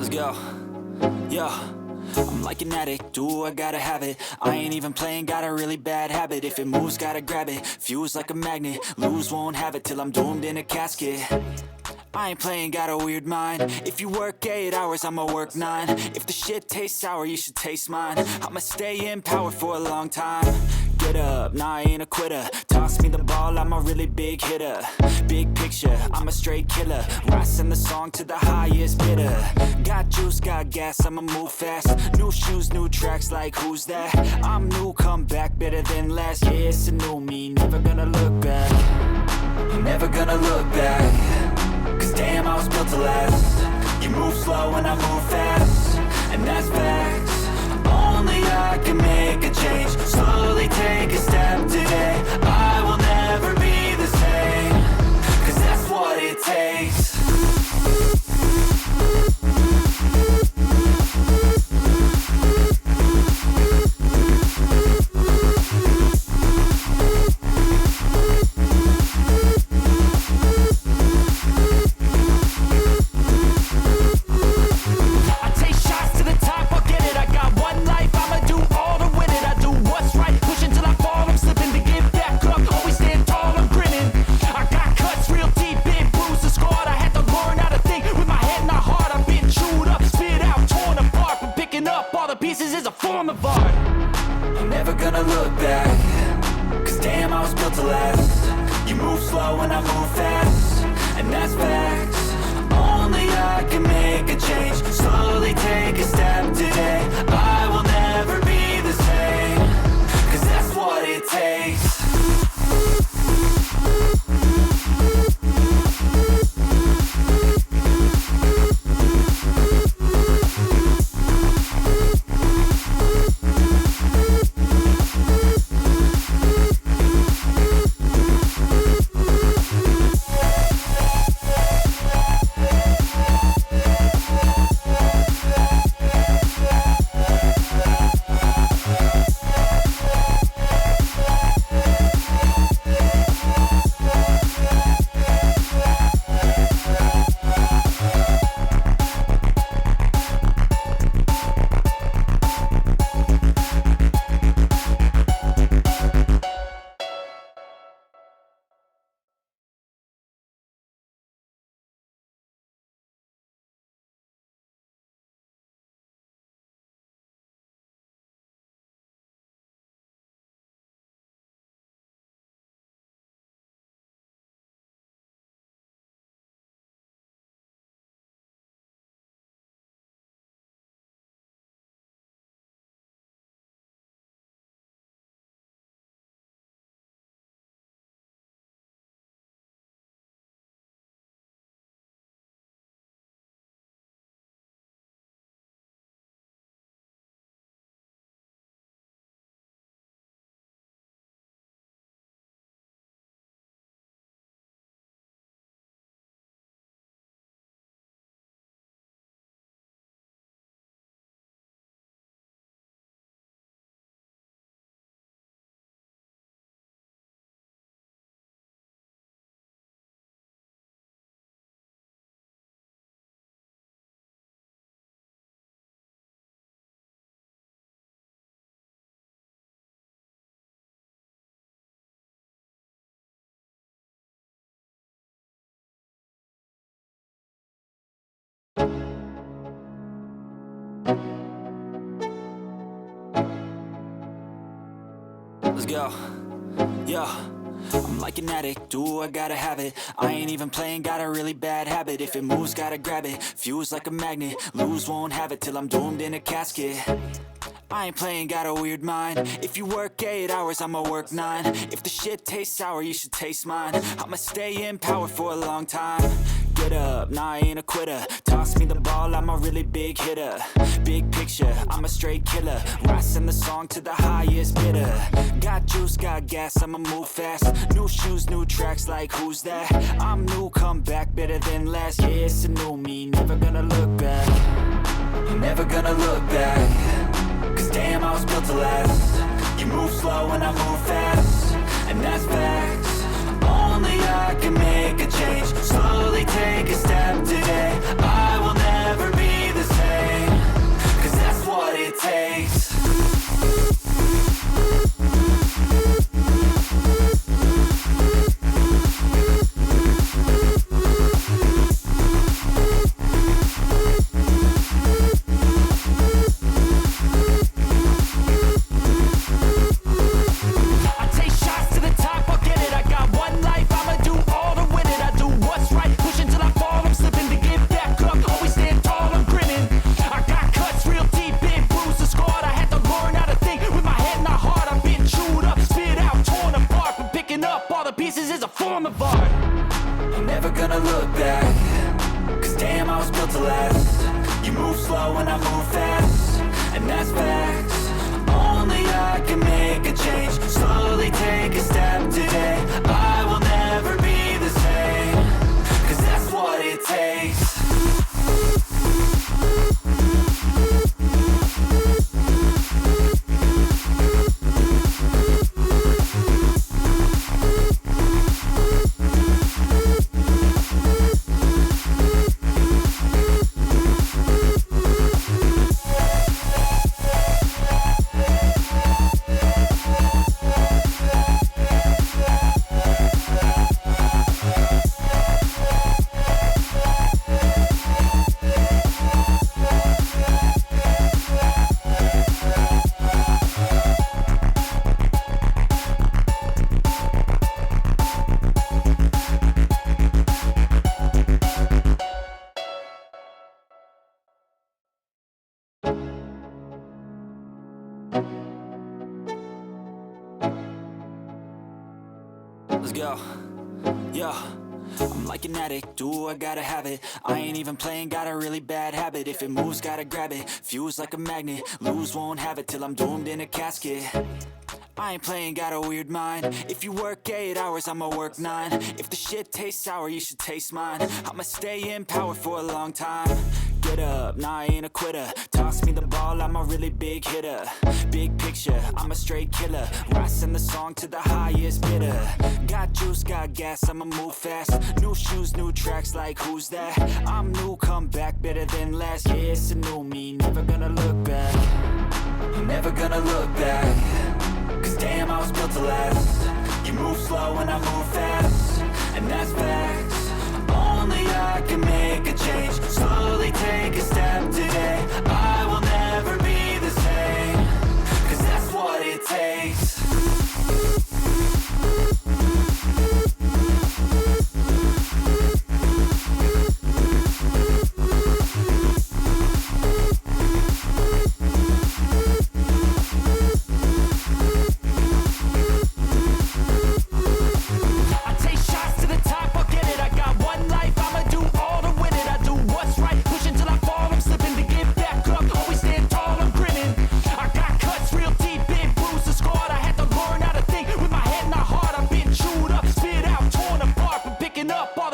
Let's go. Yo, I'm like an addict, do I gotta have it. I ain't even playing, got a really bad habit. If it moves, gotta grab it, fuse like a magnet. Lose, won't have it till I'm doomed in a casket. I ain't playing, got a weird mind. If you work 8 hours, I'ma work 9. If the shit tastes sour, you should taste mine. I'ma stay in power for a long time. Get up, nah, I ain't a quitter. Toss me the ball, I'm a really big hitter. Big picture, I'm a straight killer. Rising the song to the highest bidder. Got juice, got gas, I'ma move fast. New shoes, new tracks, like who's that? I'm new, come back, better than last. Yeah, it's a new me, never gonna look back. Never gonna look back. Cause damn, I was built to last. You move slow and I move fast, and that's facts. Only I can make a change. Slowly take a step today. I will never be the same. Cause that's what it takes. Let's go. Yo, I'm like an addict, do I gotta have it. I ain't even playing, got a really bad habit. If it moves, gotta grab it, fuse like a magnet. Lose, won't have it till I'm doomed in a casket. I ain't playing, got a weird mind. If you work 8 hours, I'ma work 9. If the shit tastes sour, you should taste mine. I'ma stay in power for a long time. Get up, nah, I ain't a quitter. Toss me the ball, I'm a really big hitter. Big picture, I'm a straight killer. Rising the song to the highest bidder. Got juice, got gas, I'ma move fast. New shoes, new tracks, like who's that? I'm new, come back, better than last. Yeah, it's a new me, never gonna look back. Never gonna look back. Cause damn, I was built to last. You move slow and I move fast, and that's facts. Only I can make a change. Slowly take a step today. I will never be the same. picking up all the pieces is a form of art. I'm never gonna look back, cause damn, I was built to last. You move slow and I move fast, and that's facts. Only I can make a change, slowly take a step today. I will never be the same, cause that's what it takes. Let's go. Yeah, I'm like an addict, ooh, I gotta have it. I ain't even playing, got a really bad habit. If it moves, gotta grab it, fuse like a magnet. Lose, won't have it till I'm doomed in a casket. I ain't playing, got a weird mind. If you work 8 hours, I'ma work 9. If the shit tastes sour, you should taste mine. I'ma stay in power for a long time. Get up, nah, I ain't a quitter. Toss me the ball, I'm a really big hitter. Big picture, I'm a straight killer. Rising the song to the highest bidder. Got juice, got gas, I'ma move fast. New shoes, new tracks, like who's that? I'm new, come back, better than last. Yeah, it's a new me, never gonna look back. I'm never gonna look back, cause damn, I was built to last. You move slow and I move fast, and that's facts. Only I can make a change, slowly take a step today. I will never be the same, cause that's what it takes.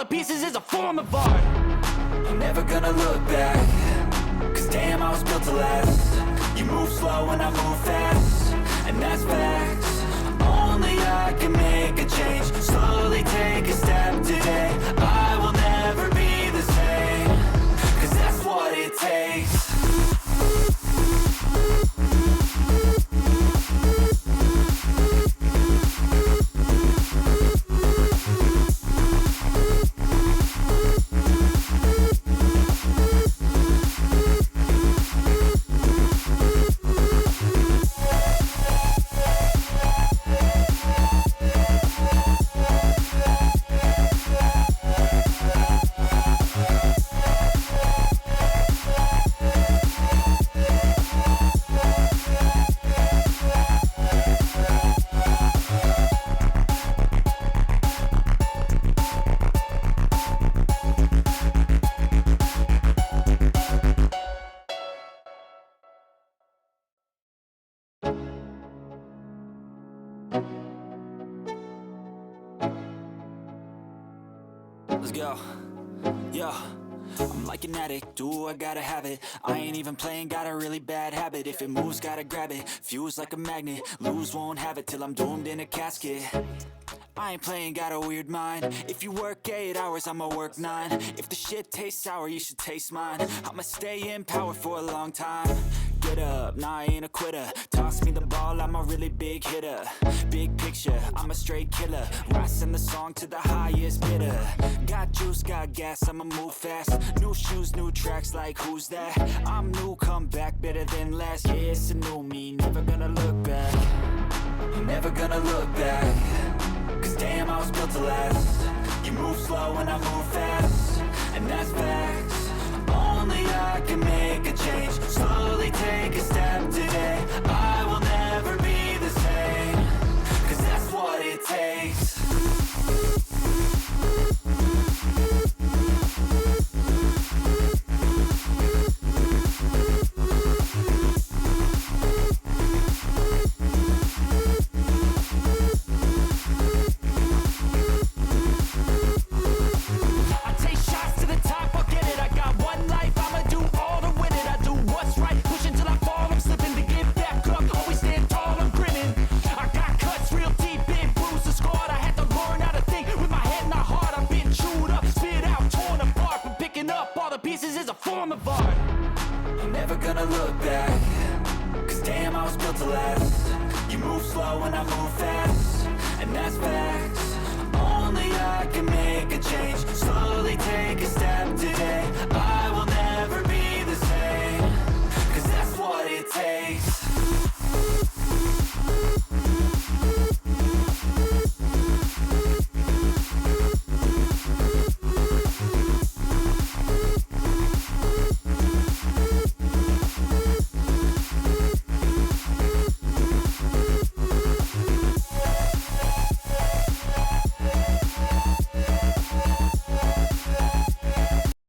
Pieces is a form of art. I'm never gonna look back, cause damn, I was built to last. You move slow and I move fast, and that's facts. Only I can make a change, slowly take a step today. I will never be the same, cause that's what it takes. Let's go. Yeah, I'm like an addict, ooh, I gotta have it. I ain't even playing, got a really bad habit. If it moves, gotta grab it, fuse like a magnet. Lose, won't have it till I'm doomed in a casket. I ain't playing, got a weird mind. If you work 8 hours, I'ma work 9. If the shit tastes sour, you should taste mine. I'ma stay in power for a long time. Get up, nah, I ain't a quitter. Toss me the ball, I'm a really big hitter. Big picture, I'm a straight killer. Rising the song to the highest bidder. Got juice, got gas, I'ma move fast. New shoes, new tracks, like who's that? I'm new, come back, better than last. Yeah, it's a new me, never gonna look back. I'm never gonna look back, cause damn, I was built to last. You move slow and I move fast, and that's facts. Only I can make a change, slowly take a step today. I will never be the same, cause that's what it takes. back, cause damn, I was built to last. You move slow and I move fast, and that's fact.